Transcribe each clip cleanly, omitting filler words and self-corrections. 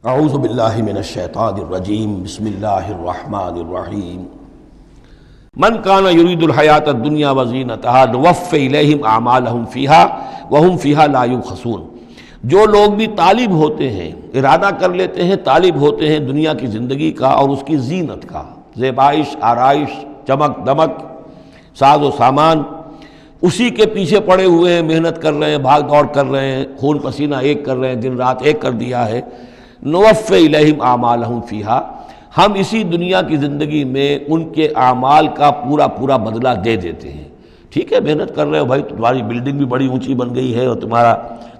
اعوذ باللہ من الشیطان الرجیم بسم اللہ الرحمن الرحیم من کان یرید الحیاۃ الدنیا وزینتہا نوفی الیہم اعمالہم فیہا وہم فیہا لا یبخسون۔ جو لوگ بھی طالب ہوتے ہیں، ارادہ کر لیتے ہیں، طالب ہوتے ہیں دنیا کی زندگی کا اور اس کی زینت کا، زیبائش، آرائش، چمک دمک، ساز و سامان، اسی کے پیچھے پڑے ہوئے ہیں، محنت کر رہے ہیں، بھاگ دوڑ کر رہے ہیں، خون پسینہ ایک کر رہے ہیں، دن رات ایک کر دیا ہے۔ نوفی الیہم اعمالہم فیہا، ہم اسی دنیا کی زندگی میں ان کے اعمال کا پورا پورا بدلہ دے دیتے ہیں۔ ٹھیک ہے، محنت کر رہے ہو بھائی، تمہاری بلڈنگ بھی بڑی اونچی بن گئی ہے اور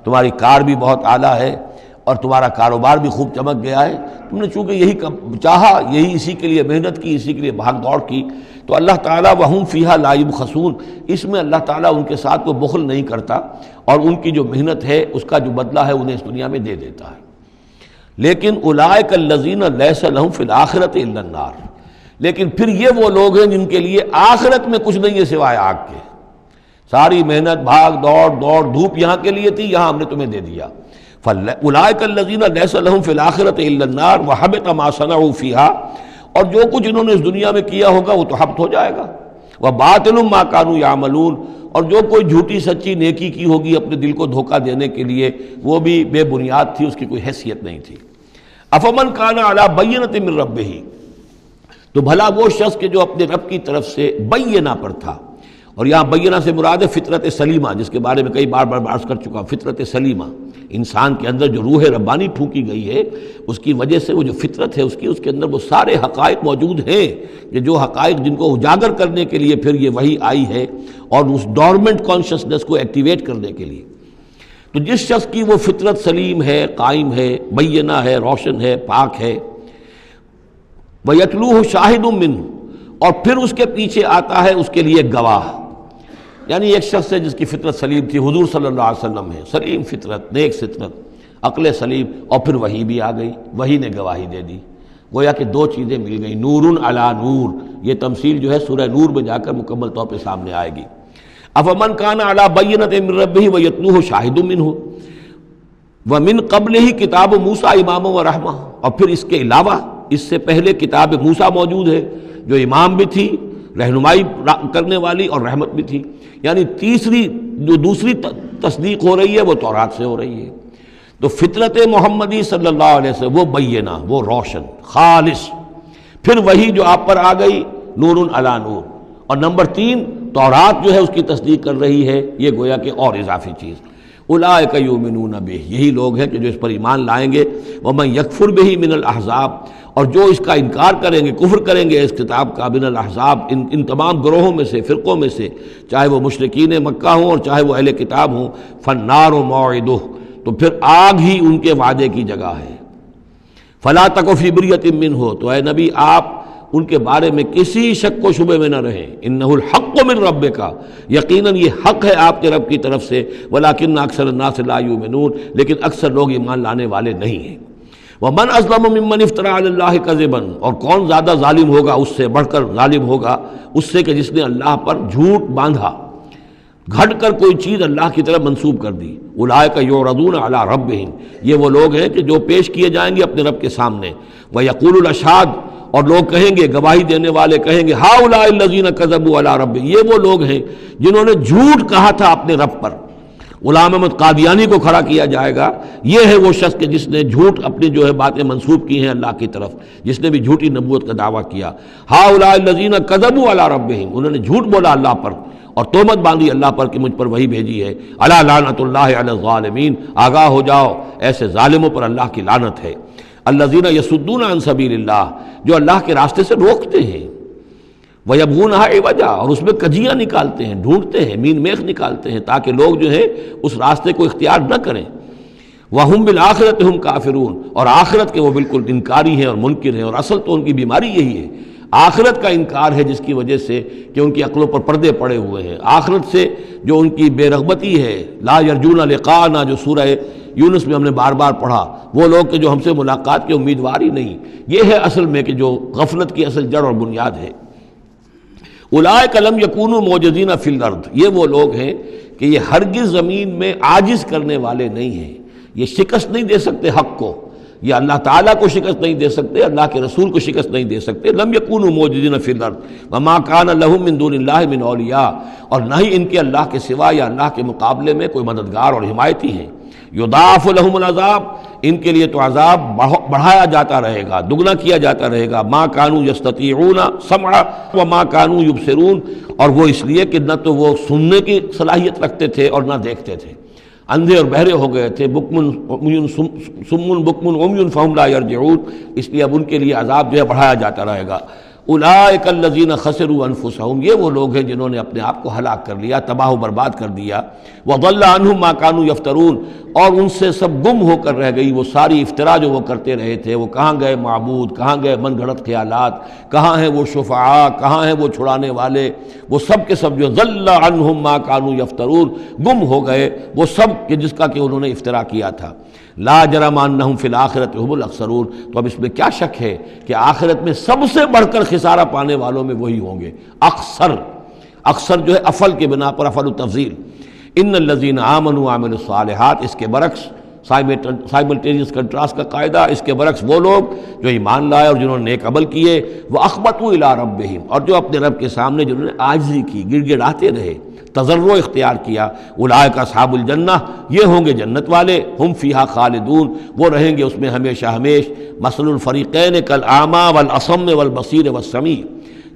تمہاری کار بھی بہت اعلیٰ ہے اور تمہارا کاروبار بھی خوب چمک گیا ہے، تم نے چونکہ یہی چاہا، یہی اسی کے لیے محنت کی، اسی کے لیے بھاگ دوڑ کی، تو اللہ تعالیٰ وہم فیہا لا یبخسون، اس میں اللہ تعالیٰ ان کے ساتھ کوئی بخل نہیں کرتا اور ان کی جو محنت ہے اس کا جو بدلہ ہے انہیں اس دنیا میں دے دیتا ہے۔ لیکن اولئک الذین لیس لہم فی الآخرۃ الا النار، لیکن پھر یہ وہ لوگ ہیں جن کے لیے آخرت میں کچھ نہیں ہے سوائے آگ کے۔ ساری محنت، بھاگ دوڑ دھوپ یہاں کے لیے تھی، یہاں ہم نے تمہیں دے دیا۔ اولئک الذین لیس لہم فی الآخرۃ الا النار وحبط ما صنعوا فیہا، اور جو کچھ انہوں نے اس دنیا میں کیا ہوگا وہ تو حبط ہو جائے گا۔ وباطل ما کانوا یعملون، اور جو کوئی جھوٹی سچی نیکی کی ہوگی اپنے دل کو دھوکہ دینے کے لیے، وہ بھی بے بنیاد تھی، اس کی کوئی حیثیت نہیں تھی۔ افمن کان علی بینۃ من ربہ، تو بھلا وہ شخص کہ جو اپنے رب کی طرف سے بینہ پر تھا، اور یہاں بینہ سے مراد ہے فطرت سلیمہ، جس کے بارے میں کئی بار عرض کر چکا ہوں۔ فطرت سلیمہ، انسان کے اندر جو روح ربانی پھونکی گئی ہے، اس کی وجہ سے وہ جو فطرت ہے اس کے اندر وہ سارے حقائق موجود ہیں، کہ جو حقائق جن کو اجاگر کرنے کے لیے پھر یہ وحی آئی ہے اور اس ڈورمنٹ کانشسنس کو ایکٹیویٹ کرنے کے لیے۔ تو جس شخص کی وہ فطرت سلیم ہے، قائم ہے، بینہ ہے، روشن ہے، پاک ہے، وَيَتْلُوهُ شَاهِدٌ مِّنْهُ، اور پھر اس کے پیچھے آتا ہے اس کے لیے گواہ، یعنی ایک شخص ہے جس کی فطرت سلیم تھی، حضور صلی اللہ علیہ وسلم ہے، سلیم فطرت، نیک فطرت، عقل سلیم، اور پھر وحی بھی آ گئی، وحی نے گواہی دے دی، گویا کہ دو چیزیں مل گئی، نور علی نور۔ یہ تمثیل جو ہے سورہ نور میں جا کر مکمل طور پہ سامنے آئے گی۔ افمن کان علی بینۃ من ربہ ویتلوہ شاہد منہ ومن قبلہ کتاب موسیٰ اماما ورحمہ، اور پھر اس کے علاوہ اس سے پہلے کتاب موسیٰ موجود ہے جو امام بھی تھی، رہنمائی کرنے والی، اور رحمت بھی تھی، یعنی دوسری تصدیق ہو رہی ہے وہ تورات سے ہو رہی ہے۔ تو فطرت محمدی صلی اللہ علیہ وسلم وہ بینہ، وہ روشن خالص، پھر وہی جو آپ پر آ گئی نور علی نور، اور نمبر 3 تورات جو ہے اس کی تصدیق کر رہی ہے، یہ گویا کہ اور اضافی چیز۔ اولئک یؤمنون بہ، یہی لوگ ہیں کہ جو اس پر ایمان لائیں گے۔ ومن یکفر بہ من الاحزاب، اور جو اس کا انکار کریں گے، کفر کریں گے اس کتاب کا، من الاحزاب، ان تمام گروہوں میں سے، فرقوں میں سے، چاہے وہ مشرکین مکہ ہوں اور چاہے وہ اہل کتاب ہوں، فالنار موعدہ، تو پھر آگ ہی ان کے وعدے کی جگہ ہے۔ فلا تک فی مریۃ منہ، تو اے نبی آپ ان کے بارے میں کسی شک و شبے میں نہ رہیں۔ انہ الحق من ربک، یقیناً یہ حق ہے آپ کے رب کی طرف سے، ولکن اکثر الناس لا یؤمنون، لیکن اکثر لوگ ایمان لانے والے نہیں ہیں۔ ومن اظلم ممن افترى علی اللہ کذبا، اور کون زیادہ ظالم ہوگا، اس سے بڑھ کر ظالم ہوگا اس سے کہ جس نے اللہ پر جھوٹ باندھا، گھٹ کر کوئی چیز اللہ کی طرف منسوب کر دی۔ اولئک یعرضون علی ربہم، یہ وہ لوگ ہیں کہ جو پیش کیے جائیں گے اپنے رب کے سامنے۔ ویقول الاشہاد، اور لوگ کہیں گے، گواہی دینے والے کہیں گے، ہؤلاء الذین کذبوا علی ربہم، یہ وہ لوگ ہیں جنہوں نے جھوٹ کہا تھا اپنے رب پر۔ غلام احمد قادیانی کو کھڑا کیا جائے گا، یہ ہے وہ شخص کہ جس نے جھوٹ اپنی جو ہے باتیں منسوب کی ہیں اللہ کی طرف، جس نے بھی جھوٹی نبوت کا دعویٰ کیا۔ ہؤلاء الذین کذبوا علی ربہم، انہوں نے جھوٹ بولا اللہ پر اور تہمت باندھی اللہ پر کہ مجھ پر وہی بھیجی ہے۔ الا لعنۃ اللہ علی الظالمین، آگاہ ہو جاؤ ایسے ظالموں پر اللہ کی لعنت ہے۔ الذین یصدون عن سبیل اللہ، جو اللہ کے راستے سے روکتے ہیں، وَيَبْغُونَهَا عِوَجًا، اور اس میں کجیاں نکالتے ہیں، ڈھونڈتے ہیں، مین میخ نکالتے ہیں تاکہ لوگ جو ہے اس راستے کو اختیار نہ کریں۔ وَهُمْ بِالْآخِرَةِ هُمْ كَافِرُونَ، اور آخرت کے وہ بالکل انکاری ہیں اور منکر ہیں، اور اصل تو ان کی بیماری یہی ہے، آخرت کا انکار ہے، جس کی وجہ سے کہ ان کی عقلوں پر پردے پڑے ہوئے ہیں۔ آخرت سے جو ان کی بے رغبتی ہے، لا یرجون لقاءنا، جو سورہ یونس میں ہم نے بار بار پڑھا، وہ لوگ کہ جو ہم سے ملاقات کے امیدوار ہی نہیں، یہ ہے اصل میں کہ جو غفلت کی اصل جڑ اور بنیاد ہے۔ اولئک لم یکونوا معجزین فی الارض، یہ وہ لوگ ہیں کہ یہ ہرگز زمین میں عاجز کرنے والے نہیں ہیں، یہ شکست نہیں دے سکتے حق کو، یہ اللہ تعالیٰ کو شکست نہیں دے سکتے، اللہ کے رسول کو شکست نہیں دے سکتے۔ لم یکونوا معجزین فی الارض وما کان لهم من دون اللہ من اولیاء، اور نہ ہی ان کے اللہ کے سوا یا اللہ کے مقابلے میں کوئی مددگار اور حمایتی ہیں۔ یضاعف لهم العذاب، ان کے لیے تو عذاب بڑھایا جاتا رہے گا، دگنا کیا جاتا رہے گا۔ ما کانوا یستطیعون سمع وما کانوا یبصرون، اور وہ اس لیے کہ نہ تو وہ سننے کی صلاحیت رکھتے تھے اور نہ دیکھتے تھے، اندھے اور بہرے ہو گئے تھے۔ سم بکم عمی فہم لا یرجعون، اس لیے اب ان کے لیے عذاب جو ہے بڑھایا جاتا رہے گا۔ اولئک الذین خسروا انفسہم، یہ وہ لوگ ہیں جنہوں نے اپنے آپ کو ہلاک کر لیا، تباہ و برباد کر دیا۔ وضل عنہم ما کانوا یفترون، اور ان سے سب گم ہو کر رہ گئی وہ ساری افطرا جو وہ کرتے رہے تھے۔ وہ کہاں گئے معبود، کہاں گئے من گھڑت خیالات، کہاں ہیں وہ شفعاء، کہاں ہیں وہ چھڑانے والے، وہ سب کے سب جو ضل عنہم ما کانوا یفترون، گم ہو گئے وہ سب کہ جس کا کہ انہوں نے افطرا کیا تھا۔ لا جرم انہم فی الآخرۃ هم الاخسرون، تو اب اس میں کیا شک ہے کہ آخرت میں سب سے بڑھ کر خسارہ پانے والوں میں وہی ہوں گے۔ اکثر جو ہے افل کے بنا پر افل التفضیل۔ ان الذین آمنوا وعملوا الصالحات، اس کے برعکس سائملٹینیس کنٹراسٹ کا قاعدہ، اس کے برعکس وہ لوگ جو ایمان لائے اور جنہوں نے نیک عمل کیے، وَأَخْبَتُوا إِلَىٰ رَبِّهِمْ، اور جو اپنے رب کے سامنے جنہوں نے عاجزی کی، گڑ گڑاتے رہے، تضرع اختیار کیا۔ اولئک اصحاب الجنہ، یہ ہوں گے جنت والے، ہم فیہا خالدون، وہ رہیں گے اس میں ہمیشہ ہمیش۔ مثل الفریقین کالاعمی والاصم والبصیر والسمیع،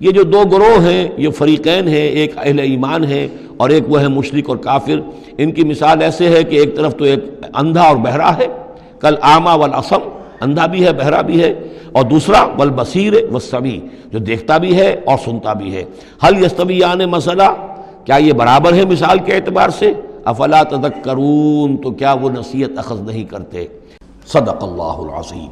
یہ جو دو گروہ ہیں، یہ فریقین ہیں، ایک اہل ایمان ہے اور ایک وہ ہے مشرک اور کافر۔ ان کی مثال ایسے ہے کہ ایک طرف تو ایک اندھا اور بہرا ہے، کالاعمی والاصم، اندھا بھی ہے بہرا بھی ہے، اور دوسرا والبصیر والسمیع، جو دیکھتا بھی ہے اور سنتا بھی ہے۔ هل یستویان مثلا، کیا یہ برابر ہے مثال کے اعتبار سے؟ افلا تذکرون، تو کیا وہ نصیحت اخذ نہیں کرتے؟ صدق اللہ العظیم۔